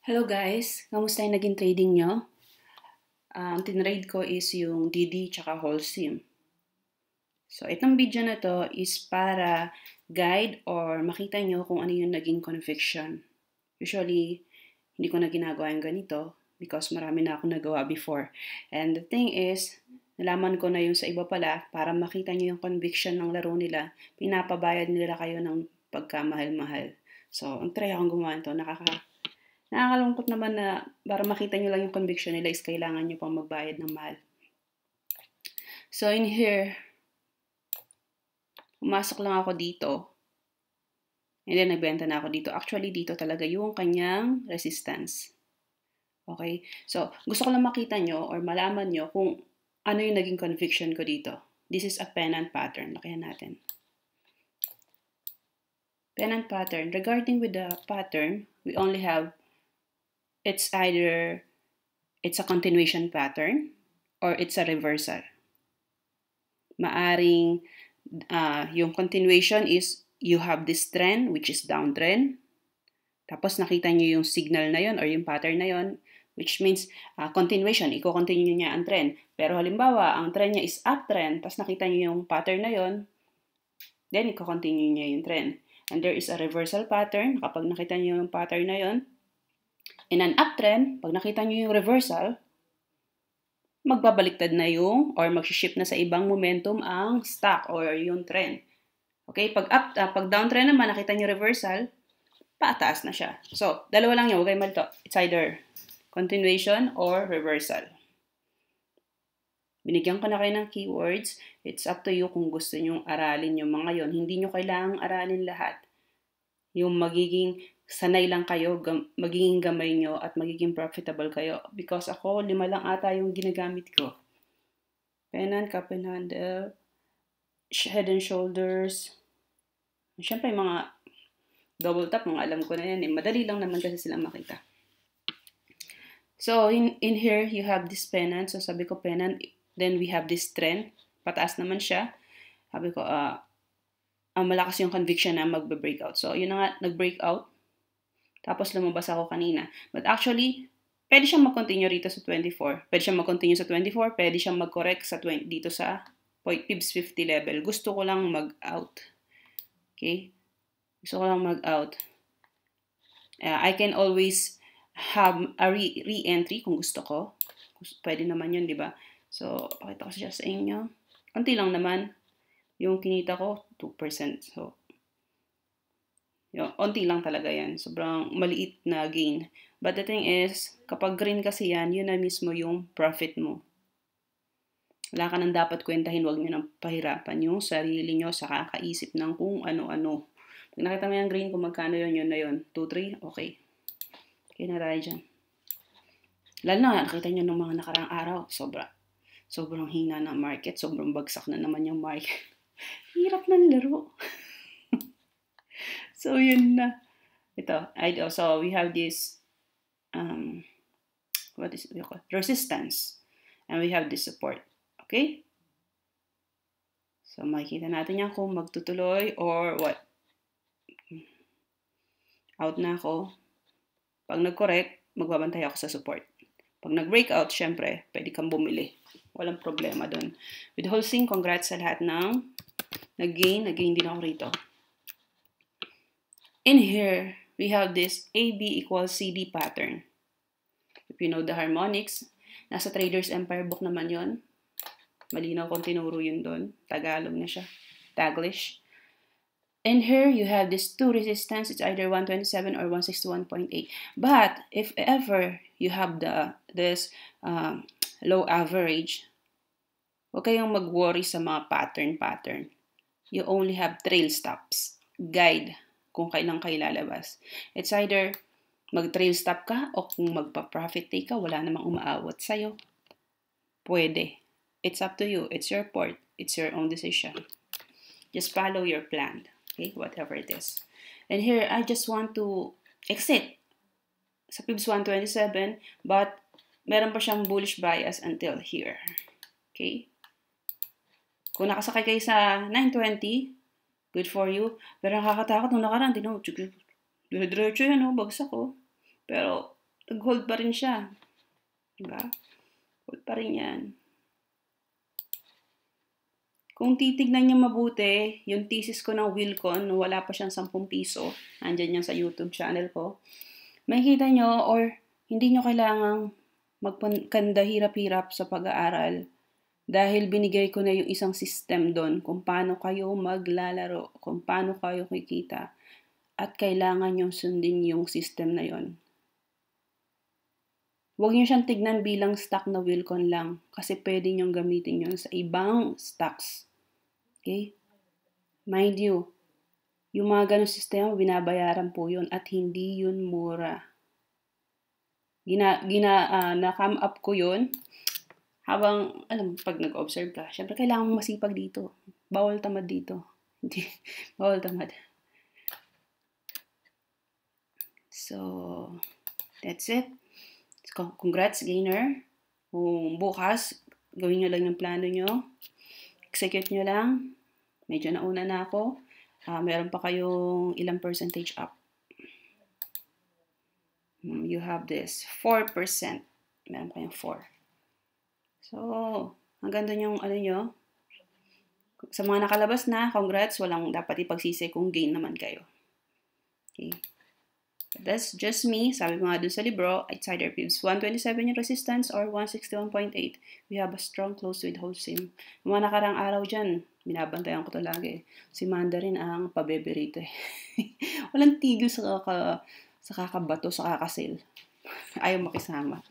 Hello guys, kamusta yung naging trading nyo? Ang tinrade ko is yung DD tsaka Holcim. So, itong video na to is para guide or makita nyo kung ano yung naging conviction. Usually, hindi ko na ginagawa yung ganito because marami na akong nagawa before. And the thing is, nalaman ko na yung sa iba pala para makita nyo yung conviction ng laro nila, pinapabayad nila kayo ng pagkamahal-mahal. So, ang try akong gumawa nito, nakakalungkot naman na para makita nyo lang yung conviction nila is kailangan nyo pang magbayad ng mahal. So in here, pumasok lang ako dito. And then nagbenta na ako dito. Actually, dito talaga yung kanyang resistance. Okay? So, gusto ko lang makita nyo or malaman nyo kung ano yung naging conviction ko dito. This is a pennant pattern. Lakihan natin. Pennant pattern. Regarding with the pattern, we only have it's either it's a continuation pattern or it's a reversal. Maaring yung continuation is you have this trend which is downtrend. Tapos nakita nyo yung signal na yon or yung pattern na yon, which means continuation, i-continue niya ang trend. Pero halimbawa, ang trend niya is uptrend, tapos nakita nyo yung pattern na yon, then i-continue niya yung trend. And there is a reversal pattern. Kapag nakita nyo yung pattern na yon, in an uptrend, pag nakita nyo yung reversal, magbabaliktad na yung or mag-shift na sa ibang momentum ang stock or yung trend. Okay? Pag downtrend naman, nakita nyo reversal, pataas na siya. So, dalawa lang yun. Huwag kayo malito. It's either continuation or reversal. Binigyan ko na kayo ng keywords. It's up to you kung gusto nyo aralin yung mga yon. Hindi nyo kailangang aralin lahat. Yung magiging sanay lang kayo, magiging gamay nyo at magiging profitable kayo. Because ako, 5 lang ata yung ginagamit ko. Pennant, cup and handle, head and shoulders. Siyempre, mga double top, mga alam ko na yan. Madali lang naman kasi sila makita. So, in here, you have this pennant. So, sabi ko pennant. Then, we have this trend. Pataas naman siya. Sabi ko, malakas yung conviction na magbe-breakout. So, yun na nga, nag-breakout. Tapos, lumabas ako kanina. But actually, pwede siyang mag-continue rito sa 24. Pwede siyang mag-continue sa 24. Pwede siyang mag-correct sa dito sa Pips 50 level. Gusto ko lang mag-out. Okay? Gusto ko lang mag-out. I can always have a re-entry kung gusto ko. Pwede naman yun, di ba? So, pakita ko siya sa inyo. Konti lang naman. Yung kinita ko, 2%. So, onti lang talaga yan. Sobrang maliit na gain. But the thing is, kapag green kasi yan, yun na mismo yung profit mo. Wala ka nang dapat kwentahin. Huwag nyo nang pahirapan yung sarili nyo sa kakaisip ng kung ano-ano. Pag nakita mo yung green, kung magkano yun na yun. 2, 3, okay. Okay na tayo dyan. Lalo na, nakita nyo ng mga nakaraang araw. Sobrang hina ng market. Sobrang bagsak na naman yung market. Hirap ng laro. So, yun na. Ito. So, we have this, what is it called? Resistance. And we have this support. Okay? So, makikita natin yan kung magtutuloy or what. Out na ako. Pag nag-correct, magbabantay ako sa support. Pag nag-breakout, syempre, pwede kang bumili. Walang problema dun. With Holcim, congrats sa lahat ng nag-gain. Nag-gain din ako rito. In here, we have this AB equals CD pattern. If you know the harmonics, nasa Trader's Empire book naman yon. Malinaw kung tinuro yun doon. Tagalog na siya. Taglish. In here, you have this two resistance. It's either 127 or 161.8. But, if ever you have this low average, huwag kayong mag-worry sa mga pattern. You only have trail stops. Guide kung kailan kayo lalabas. It's either mag-trail stop ka o kung magpa-profit take ka, wala namang umaawat sa'yo. Pwede. It's up to you. It's your port. It's your own decision. Just follow your plan. Okay? Whatever it is. And here, I just want to exit sa Pips 127, but meron pa siyang bullish bias until here. Okay? Kung nakasakay kayo sa 920, good for you. Pero nakakatakot nung nakaraan, diretso yan, bagsak ko. Pero, nag-hold pa rin siya. Diba? Hold pa rin yan. Kung titignan niyo mabuti, yung thesis ko ng Wilcon, wala pa siyang 10 piso, andyan yan sa YouTube channel ko, makikita nyo or hindi nyo kailangang magkanda hirap-hirap sa pag-aaral dahil binigay ko na yung isang system doon kung paano kayo maglalaro, kung paano kayo kikita at kailangan nyo sundin yung system na yon. Huwag nyo siyang tignan bilang stock na Wilcon lang kasi pwede nyo gamitin yun sa ibang stocks. Okay? Mind you, yung mga ganong sistema, binabayaran po yun at hindi yun mura. Na-come up ko yun habang, pag nag-observe ka, syempre kailangan mong masipag dito. Bawal tamad dito. Hindi, bawal tamad. So, that's it. Congrats, gainer. Kung bukas, gawin nyo lang yung plano nyo. Execute nyo lang. Medyo nauna na ako. Meron pa kayong ilang percentage up. You have this 4%. Meron kayong 4. So, hanggang doon yung nyo. Sa mga nakalabas na, congrats. Walang dapat ipagsisi kung gain naman kayo. Okay. But that's just me. Sabi ko nga dun sa libro, it's either Fibs 127 yung resistance or 161.8. We have a strong close with Holcim. Yung mga nakarang araw dyan, binabantayan ko to lagi. Si Mandarin ang pabebe rito eh. Walang tigil sa kakabato, sa kakasil. Ayaw makisama.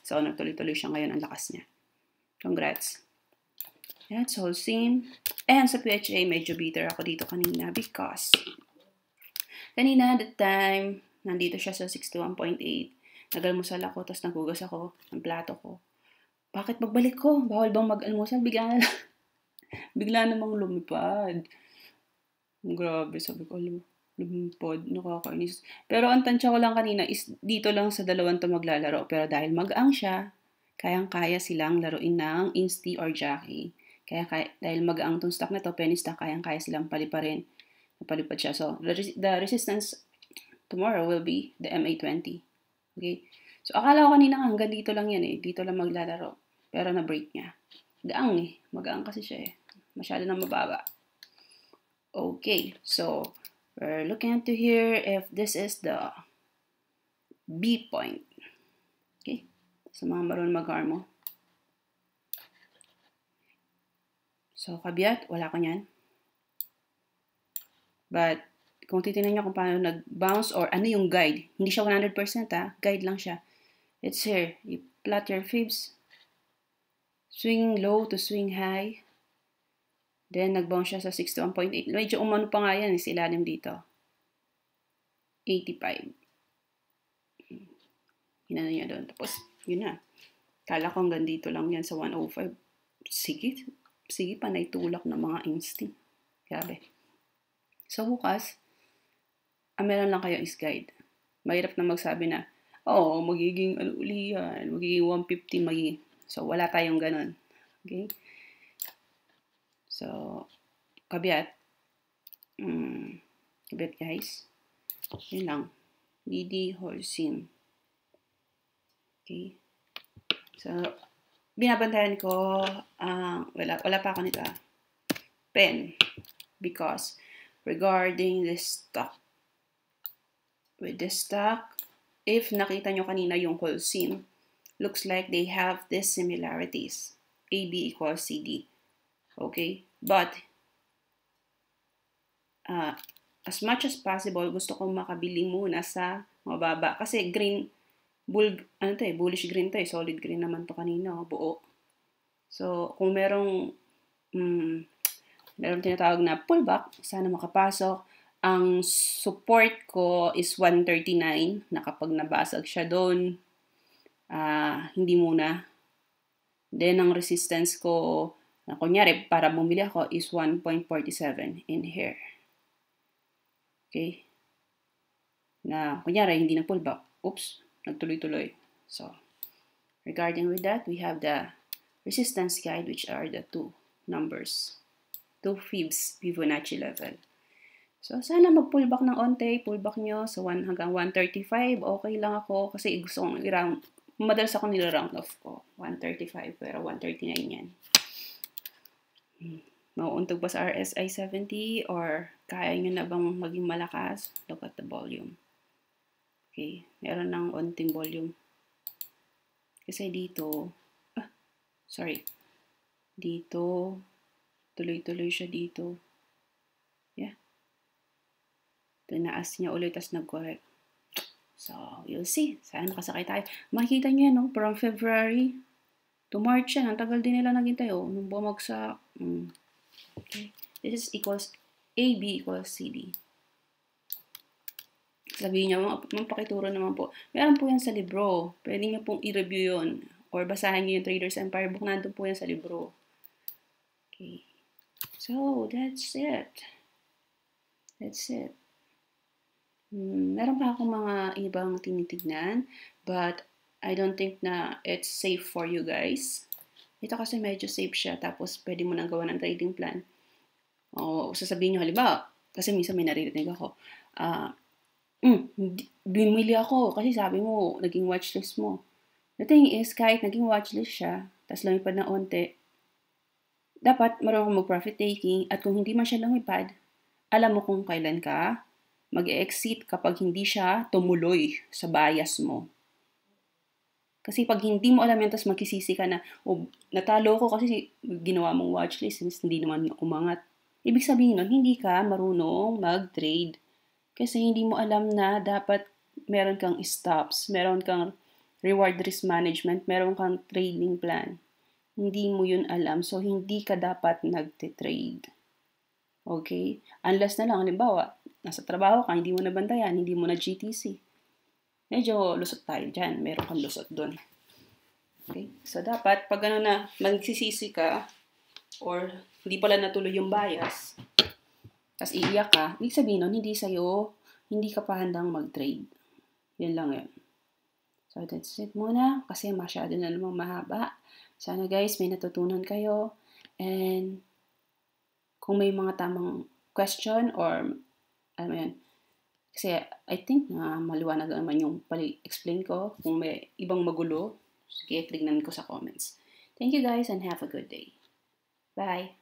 So, nagtuloy-tuloy siya ngayon, ang lakas niya. Congrats. That's Holcim. And sa PHA, medyo bitter ako dito kanina because kanina, that time, nandito siya sa 61.8. Nag-almusal ako, tapos nagugas ako ng plato ko. Bakit magbalik ko? Bawal bang mag-almusal? Bigla namang lumipad. Grabe, sabi ko, lumipad, nakakainis. Pero ang tansya ko lang kanina is dito lang sa dalawang to maglalaro. Pero dahil mag-ang siya, kayang-kaya silang laruin ng Insti or Jackie. Dahil mag-ang tong stock na to, penny stock, kayang-kaya silang paliparin. Napalipad siya. So, the resistance tomorrow will be the MA20. Okay? So, akala ko kanina hanggang dito lang yan eh. Dito lang maglalaro. Pero na-break niya. Gaang eh. Mag-aang kasi siya eh. Masyado na mababa. Okay. So, we're looking into here if this is the B point. Okay? Sa mga marunong mag-harmo. So, kabiat, wala ko niyan. But, kung titignan nyo kung paano nag-bounce or ano yung guide, hindi siya 100% guide lang siya. It's here. You plot your fibs. Swing low to swing high. Then, nag-bounce siya sa 61.8. Medyo umano pa nga yan, ilalim dito. 85. Hinano niya doon. Tapos, yun na. Kala ko hanggang dito lang yan sa 105. Sige pa, naitulak ng mga instinct. Grabe. So, bukas, meron lang kayo is guide. Mahirap na magsabi na, magiging uli yan, magiging 150, magiging. So, wala tayong ganun. Okay? So, kabiat. Kabiat, guys. Yun lang. DD Holcim. Okay? So, binabantayan ko, wala pa ako nito. Pen. Because, regarding this stock. With this stock, if nakita nyo kanina yung Holcim, looks like they have these similarities. AB equals CD. Okay? But, as much as possible, gusto kong makabili muna sa mababa. Kasi green, bullish green to eh. Solid green naman to kanina, buo. So, kung merong tinatawag na pullback, sana makapasok. Ang support ko is 139 na kapag nabasag siya doon, hindi muna. Then, ang resistance ko, na kunyari, para bumili ako, is 1.47 in here. Okay? Na, kunyari, hindi na pullback. Oops, nagtuloy-tuloy. So, regarding with that, we have the resistance guide, which are the two numbers. 2 fibs Fibonacci level. So, sana mag-pullback ng onte, pullback nyo sa 1 hanggang 135. Okay lang ako kasi gusto kong i-round. Madalas ako nila-round off ko. 135 pero 139 yan. Mauuntog ba sa RSI 70 or kaya nyo na bang maging malakas? Look at the volume. Okay, meron ng onting volume. Kasi dito, dito, tuloy-tuloy siya dito. Yeah. Tinaas niya ulit, tas nag-correct. So, you'll see. Sana makasakay tayo. Makikita niyo yan, no? From February to March yan. Ang tagal din nila naghintay, oh. Nung bumagsak. Okay. This is equals AB equals CD. Sabihin niyo, mapakituro naman po. Meron po yan sa libro. Pwede niyo pong i-review yun. Or basahin niyo yung Traders Empire book. Nandun po yan sa libro. Okay. So, that's it. That's it. Meron pa akong mga ibang tinitignan, but I don't think na it's safe for you guys. Ito kasi medyo safe siya, tapos pwede mo nang gawa ng trading plan. O sasabihin nyo, halimbawa, kasi minsan may naririnig ako, bumili ako kasi sabi mo, naging watchlist mo. The thing is, kahit naging watchlist siya, tapos lumipad na onte, dapat marunong mag-profit taking, at kung hindi man siya lumipad, alam mo kung kailan ka mag-exit kapag hindi siya tumuloy sa bias mo. Kasi pag hindi mo alam yan, tapos makisisi ka na, natalo ko kasi ginawa mong watchlist since hindi naman umangat. Ibig sabihin nun, hindi ka marunong mag-trade. Kasi hindi mo alam na dapat meron kang stops, meron kang reward risk management, meron kang trading plan. Hindi mo yun alam, so hindi ka dapat nagte-trade. Okay? Unless na lang, halimbawa, nasa trabaho ka, hindi mo nabantayan, hindi mo na GTC. Medyo lusot tayo dyan. Meron kang lusot dun. Okay? So, dapat, pag ano na, magsisisi ka, or hindi pala natuloy yung bias, tapos iiyak ka, ibig sabihin nun, hindi ka pa handang mag-trade. Yan lang yun. So, that's it muna, kasi masyado na namang mahaba. Sana guys, may natutunan kayo. And, kung may mga tamang question, or ano yan. Kasi I think na maliwanag naman yung pali-explain ko. Kung may ibang magulo, sige, tignan ko sa comments. Thank you guys and have a good day. Bye!